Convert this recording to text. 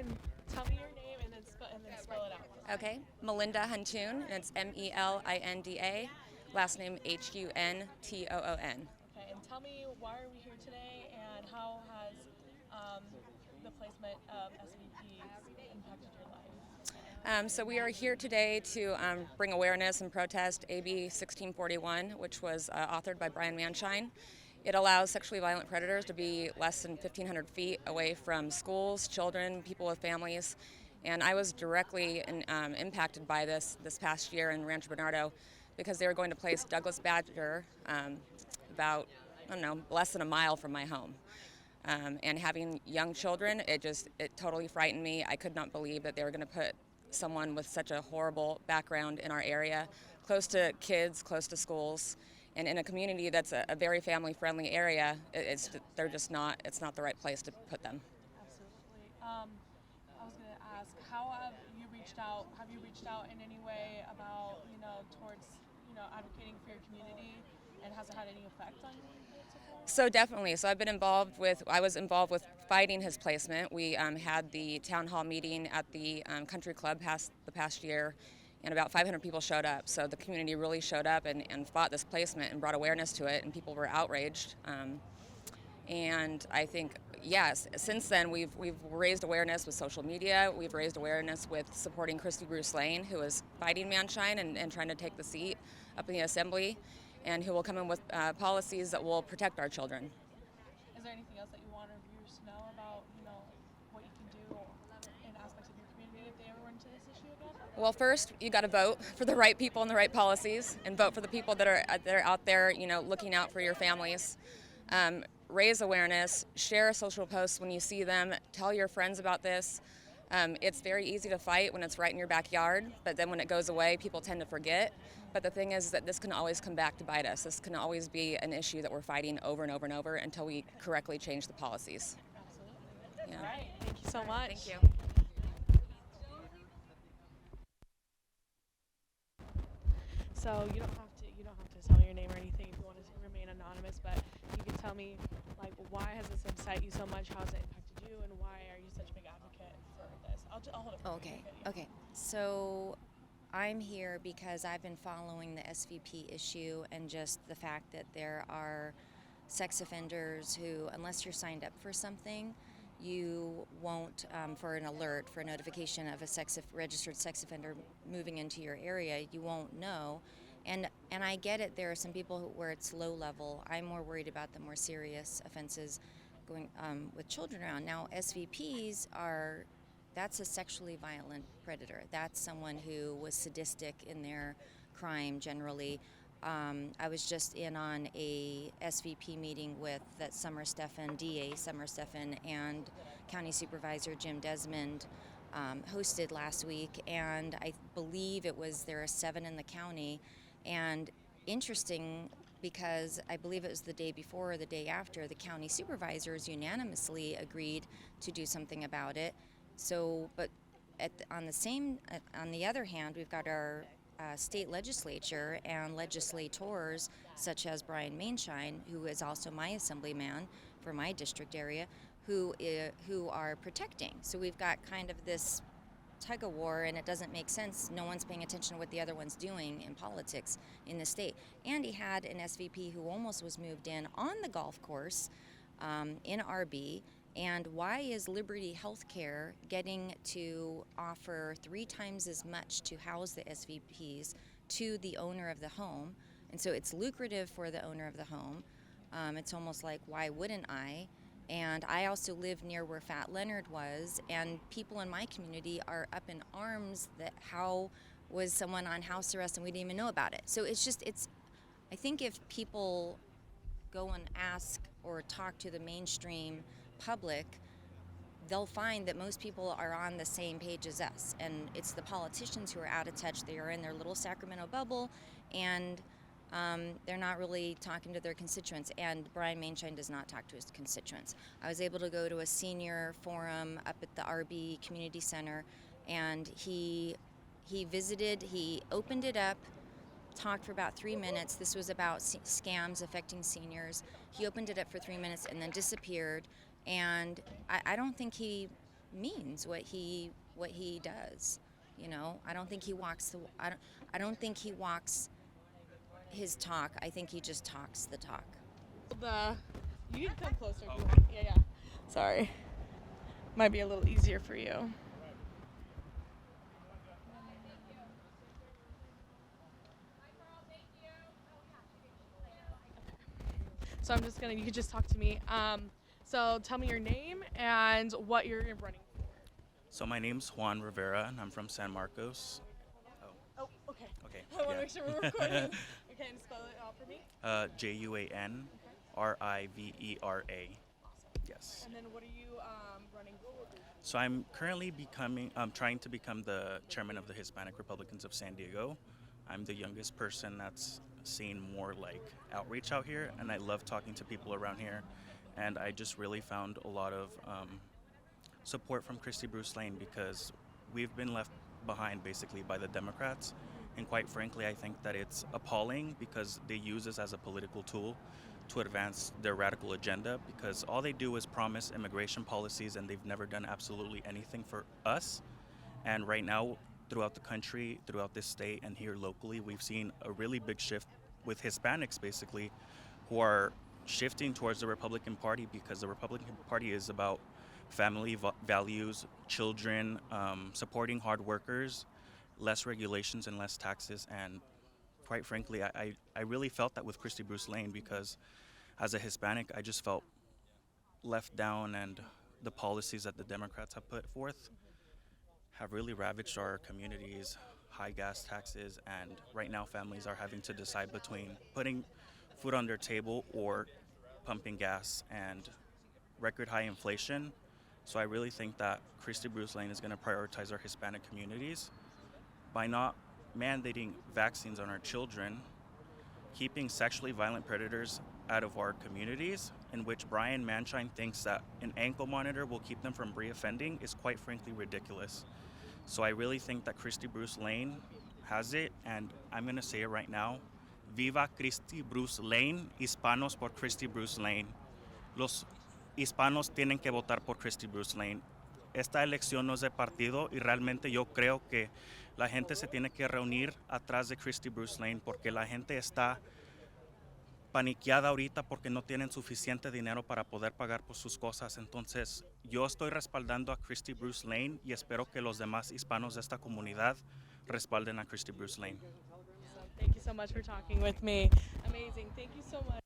and tell me your name and then spell it out. Okay, Melinda Huntoon, and it's Melinda. Last name Huntoon. Okay, and tell me why are we here today and how has the placement of SVPs impacted your life? So we are here today to bring awareness and protest AB 1641, which was authored by Maienschein. It allows sexually violent predators to be less than 1,500 feet away from schools, children, people with families. And I was directly impacted by this past year in Rancho Bernardo because they were going to place Douglas Badger about, less than a mile from my home. And having young children, it totally frightened me. I could not believe that they were going to put someone with such a horrible background in our area, close to kids, close to schools, and in a community that's a very family-friendly area. It's not the right place to put them. Absolutely. I was going to ask, how have you reached out? Have you reached out in any way about, towards, advocating for your community, and has it had any effect on you so far? So definitely. So I was involved with fighting his placement. We had the town hall meeting at the country club the past year, and about 500 people showed up. So the community really showed up and fought this placement and brought awareness to it, and people were outraged. And I think, yes, since then we've raised awareness with social media. We've raised awareness with supporting Kristie Bruce-Lane, who is fighting Maienschein and trying to take the seat up in the assembly, and who will come in with policies that will protect our children. Is there anything else that you want our viewers to know about, what you can do in aspects of your community if they ever run into this issue again? Well, first, you got to vote for the right people and the right policies, and vote for the people that are out there, looking out for your families. Raise awareness, share social posts when you see them, tell your friends about this. It's very easy to fight when it's right in your backyard, but then when it goes away, people tend to forget. But the thing is that this can always come back to bite us. This can always be an issue that we're fighting over and over and over until we correctly change the policies. Absolutely. Yeah. All right. Thank you so much. Thank you. So you don't have to tell me your name or anything if you want to remain anonymous, but you can tell me, why has this upset you so much? How has it impacted you, and why are you such a big advocate for this? I'll hold it for Okay. you. Yeah. Okay. So I'm here because I've been following the SVP issue and just the fact that there are sex offenders who, unless you're signed up for something, you won't, for an alert, for a notification of a registered sex offender moving into your area, you won't know. And I get it, there are some people where it's low level. I'm more worried about the more serious offenses going with children around. Now, SVPs that's a sexually violent predator. That's someone who was sadistic in their crime generally. I was just in on a SVP meeting with DA Summer Stephan, and County Supervisor Jim Desmond hosted last week, and I believe there are 7 in the county. And interesting, because I believe it was the day before or the day after, the county supervisors unanimously agreed to do something about it. So, but on the other hand, we've got our state legislature and legislators such as Maienschein, who is also my assemblyman for my district area, who are protecting. So we've got kind of this tug of war, and it doesn't make sense. No one's paying attention to what the other one's doing in politics in the state. And he had an SVP who almost was moved in on the golf course in RB. And why is Liberty Healthcare getting to offer 3 times as much to house the SVPs to the owner of the home? And so it's lucrative for the owner of the home. It's almost like, why wouldn't I? And I also live near where Fat Leonard was, and people in my community are up in arms that how was someone on house arrest and we didn't even know about it. So I think if people go and ask or talk to the mainstream public, they'll find that most people are on the same page as us. And it's the politicians who are out of touch. They are in their little Sacramento bubble, and they're not really talking to their constituents. And Maienschein does not talk to his constituents. I was able to go to a senior forum up at the RB Community Center, and he visited, he opened it up, talked for about 3 minutes. This was about scams affecting seniors. He opened it up for 3 minutes and then disappeared. And I don't think he means, what he does. You know, I don't think he walks the I don't think he walks his talk. I think he just talks the talk. You can come closer if you want. Yeah, yeah. Sorry. Might be a little easier for you. So I'm just gonna, you could just talk to me. So tell me your name and what you're running for. So my name's Juan Rivera, and I'm from San Marcos. Oh, okay. Okay. I want to yeah. make sure we're recording. Okay, and spell it out for me. JUANRIVERA. Yes. And then what are you running for? So I'm currently trying to become the chairman of the Hispanic Republicans of San Diego. I'm the youngest person that's seen more like outreach out here, and I love talking to people around here. And I just really found a lot of support from Kristie Bruce-Lane because we've been left behind basically by the Democrats. And quite frankly, I think that it's appalling because they use this as a political tool to advance their radical agenda, because all they do is promise immigration policies and they've never done absolutely anything for us. And right now, throughout the country, throughout this state, and here locally, we've seen a really big shift with Hispanics basically who are shifting towards the Republican Party, because the Republican Party is about family values, children, supporting hard workers, less regulations and less taxes. And quite frankly, I really felt that with Kristie Bruce-Lane, because as a Hispanic, I just felt left down, and the policies that the Democrats have put forth have really ravaged our communities. High gas taxes, and right now families are having to decide between putting food on their table or pumping gas, and record high inflation. So I really think that Kristie Bruce-Lane is going to prioritize our Hispanic communities by not mandating vaccines on our children, keeping sexually violent predators out of our communities, in which Maienschein thinks that an ankle monitor will keep them from reoffending, is quite frankly ridiculous. So I really think that Kristie Bruce-Lane has it, and I'm going to say it right now. Viva Kristie Bruce-Lane, hispanos por Kristie Bruce-Lane. Los hispanos tienen que votar por Kristie Bruce-Lane. Esta elección no es de partido, y realmente yo creo que la gente se tiene que reunir atrás de Kristie Bruce-Lane, porque la gente está paniqueada ahorita porque no tienen suficiente dinero para poder pagar por sus cosas. Entonces, yo estoy respaldando a Kristie Bruce-Lane y espero que los demás hispanos de esta comunidad respalden a Kristie Bruce-Lane. Thank you so much for talking with me. Amazing. Thank you so much.